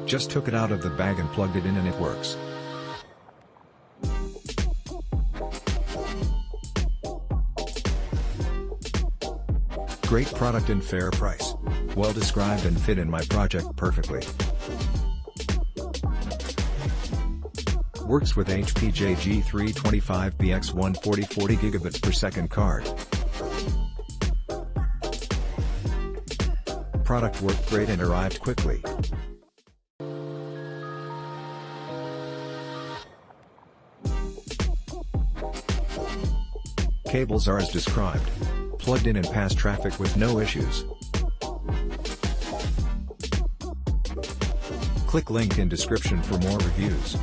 Just took it out of the bag and plugged it in and it works. Great product and fair price. Well described and fit in my project perfectly. Works with HPJ G325BX 140 gigabits per second card. Product worked great and arrived quickly. Cables are as described. Plugged in and passed traffic with no issues. Click link in description for more reviews.